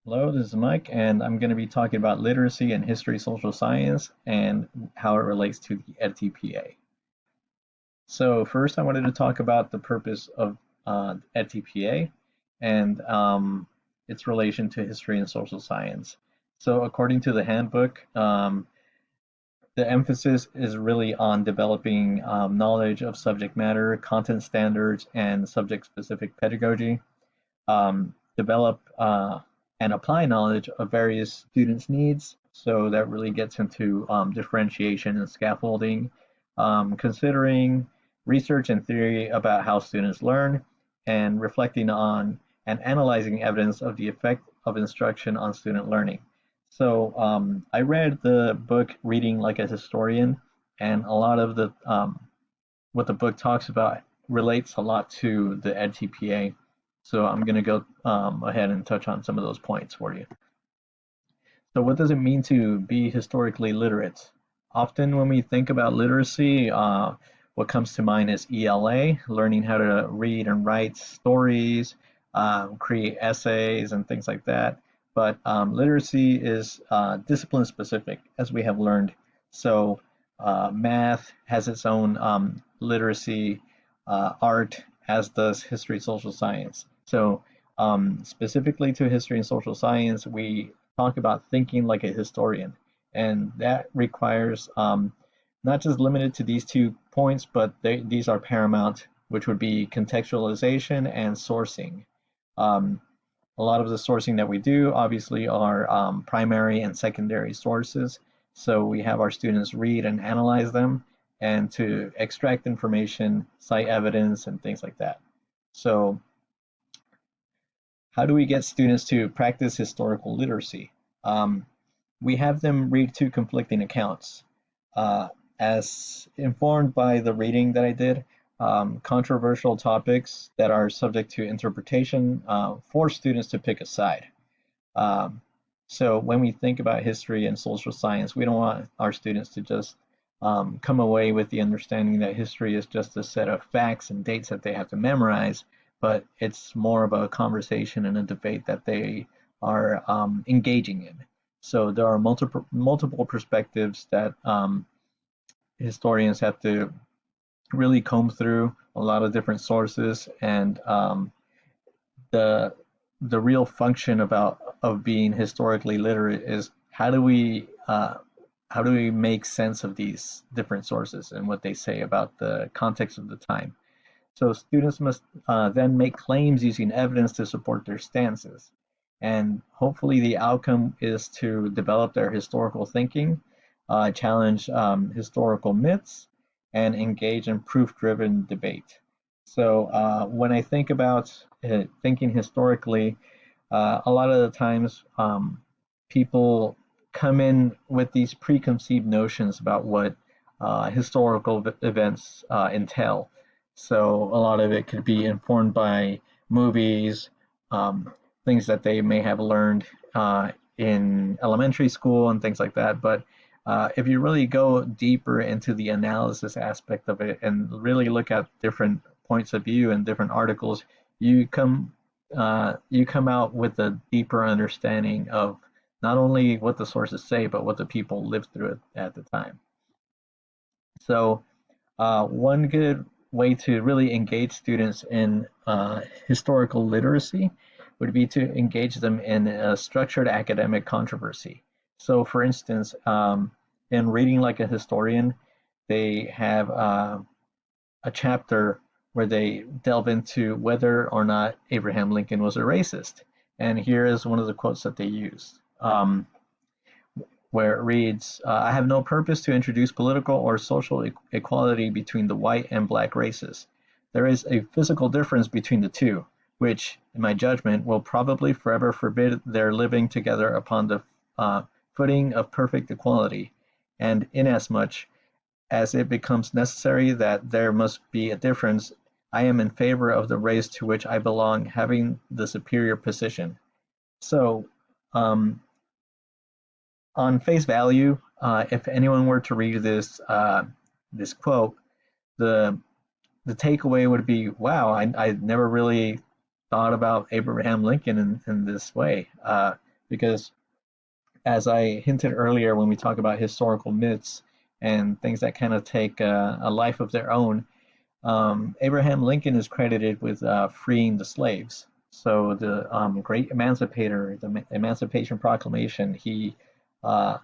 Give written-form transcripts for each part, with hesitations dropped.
Hello, this is Mike, and I'm going to be talking about literacy and history social science and how it relates to the EdTPA. So first, I wanted to talk about the purpose of EdTPA and its relation to history and social science. So according to the handbook, the emphasis is really on developing knowledge of subject matter, content standards, and subject-specific pedagogy. Develop and apply knowledge of various students' needs. So that really gets into differentiation and scaffolding, considering research and theory about how students learn, and reflecting on and analyzing evidence of the effect of instruction on student learning. So I read the book Reading Like a Historian, and a lot of the what the book talks about relates a lot to the EdTPA. So I'm going to go ahead and touch on some of those points for you. So what does it mean to be historically literate? Often when we think about literacy, what comes to mind is ELA, learning how to read and write stories, create essays and things like that. But literacy is discipline specific, as we have learned. So math has its own literacy, art, as does history, social science. So specifically to history and social science, we talk about thinking like a historian, and that requires not just limited to these 2 points, but these are paramount, which would be contextualization and sourcing. Um, a lot of the sourcing that we do obviously are primary and secondary sources. So we have our students read and analyze them and to extract information, cite evidence, and things like that. So how do we get students to practice historical literacy? Um, we have them read 2 conflicting accounts. Uh, as informed by the reading that I did, controversial topics that are subject to interpretation force students to pick a side. Um, so when we think about history and social science, we don't want our students to just come away with the understanding that history is just a set of facts and dates that they have to memorize, but it's more of a conversation and a debate that they are engaging in. So there are multiple perspectives that historians have to really comb through a lot of different sources, and the the real function about of being historically literate is how do we make sense of these different sources and what they say about the context of the time. So students must then make claims using evidence to support their stances. And hopefully the outcome is to develop their historical thinking, challenge historical myths, and engage in proof-driven debate. So when I think about thinking historically, a lot of the times people come in with these preconceived notions about what historical events entail. So a lot of it could be informed by movies, things that they may have learned in elementary school and things like that. But if you really go deeper into the analysis aspect of it and really look at different points of view and different articles, you come out with a deeper understanding of not only what the sources say, but what the people lived through at the time. So one good way to really engage students in historical literacy would be to engage them in a structured academic controversy. So, for instance, in Reading Like a Historian, they have a chapter where they delve into whether or not Abraham Lincoln was a racist. And here is one of the quotes that they used. Where it reads, I have no purpose to introduce political or social equality between the white and black races. There is a physical difference between the two, which, in my judgment, will probably forever forbid their living together upon the footing of perfect equality, and inasmuch as it becomes necessary that there must be a difference, I am in favor of the race to which I belong having the superior position. So, um, on face value, if anyone were to read this quote, the the takeaway would be, wow, I never really thought about Abraham Lincoln in this way. because as I hinted earlier, when we talk about historical myths and things that kind of take a life of their own, Abraham Lincoln is credited with freeing the slaves. So the great emancipator, the Emancipation Proclamation, he uh,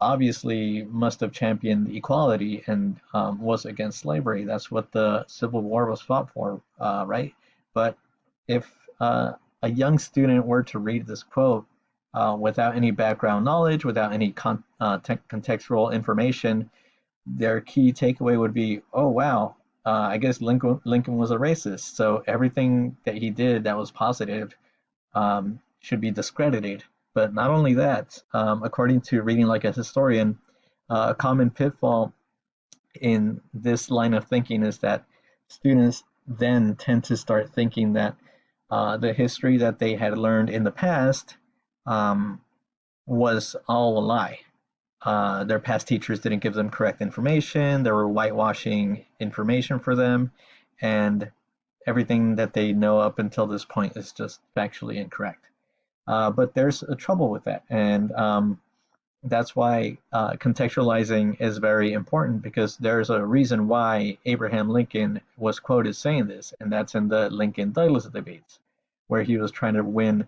obviously must have championed equality and was against slavery. That's what the Civil War was fought for, right? But if a young student were to read this quote without any background knowledge, without any contextual information, their key takeaway would be, oh wow, I guess Lincoln was a racist. So everything that he did that was positive should be discredited. But not only that, according to Reading Like a Historian, a common pitfall in this line of thinking is that students then tend to start thinking that the history that they had learned in the past um, was all a lie. Their past teachers didn't give them correct information. They were whitewashing information for them, and everything that they know up until this point is just factually incorrect. But there's a trouble with that, and that's why contextualizing is very important, because there's a reason why Abraham Lincoln was quoted saying this, and that's in the Lincoln-Douglas debates, where he was trying to win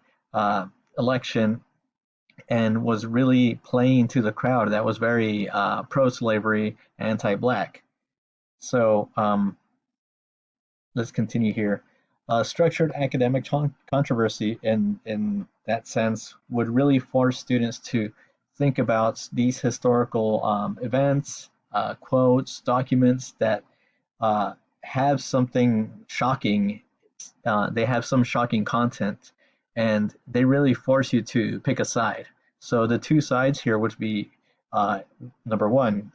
election and was really playing to the crowd that was very pro-slavery, anti-black. So let's continue here. Structured academic controversy in that sense would really force students to think about these historical events, quotes, documents that uh, have something shocking. They have some shocking content, and they really force you to pick a side. So the two sides here would be uh, number one,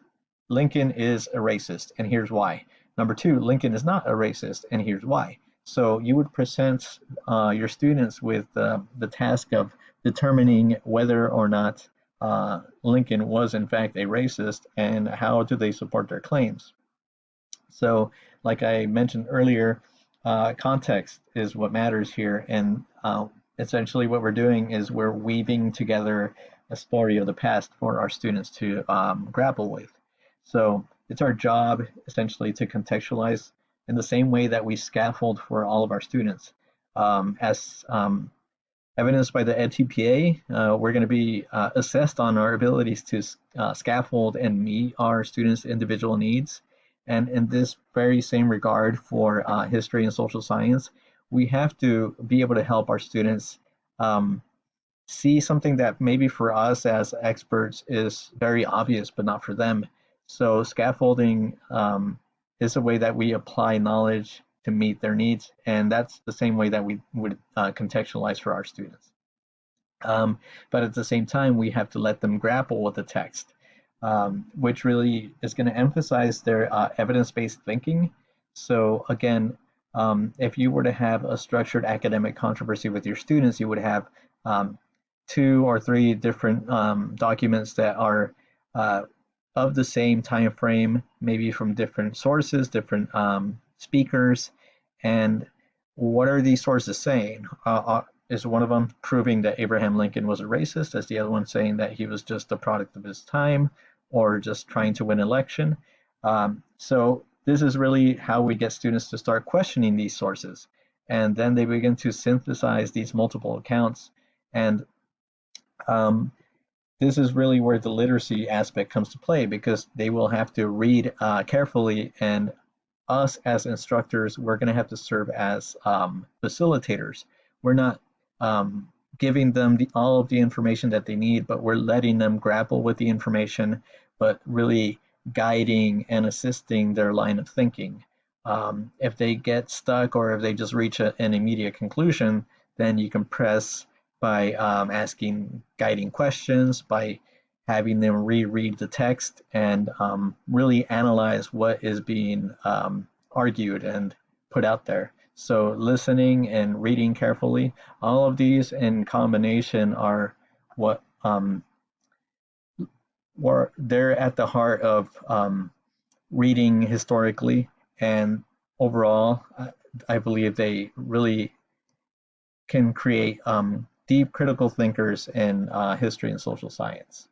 Lincoln is a racist, and here's why. Number two, Lincoln is not a racist, and here's why. So you would present your students with the task of determining whether or not Lincoln was in fact a racist, and how do they support their claims. So, like I mentioned earlier, context is what matters here, and essentially what we're doing is we're weaving together a story of the past for our students to grapple with. So it's our job essentially to contextualize in the same way that we scaffold for all of our students. As evidenced by the EdTPA, we're going to be assessed on our abilities to scaffold and meet our students' individual needs. And in this very same regard for history and social science, we have to be able to help our students see something that maybe for us as experts is very obvious, but not for them. So scaffolding is a way that we apply knowledge to meet their needs, and that's the same way that we would contextualize for our students. But at the same time, we have to let them grapple with the text, which really is going to emphasize their evidence-based thinking. So again, if you were to have a structured academic controversy with your students, you would have two or three different documents that are of the same time frame, maybe from different sources, different speakers, and what are these sources saying? Is one of them proving that Abraham Lincoln was a racist? Is the other one saying that he was just a product of his time, or just trying to win an election? So this is really how we get students to start questioning these sources, and then they begin to synthesize these multiple accounts. And this is really where the literacy aspect comes to play, because they will have to read carefully, and us as instructors, we're going to have to serve as facilitators. We're not giving them all of the information that they need, but we're letting them grapple with the information, but really guiding and assisting their line of thinking. If they get stuck, or if they just reach an immediate conclusion, then you can press by asking guiding questions, by having them reread the text and really analyze what is being argued and put out there. So listening and reading carefully, all of these in combination are what they're at the heart of reading historically, and overall, I believe they really can create deep critical thinkers in history and social science.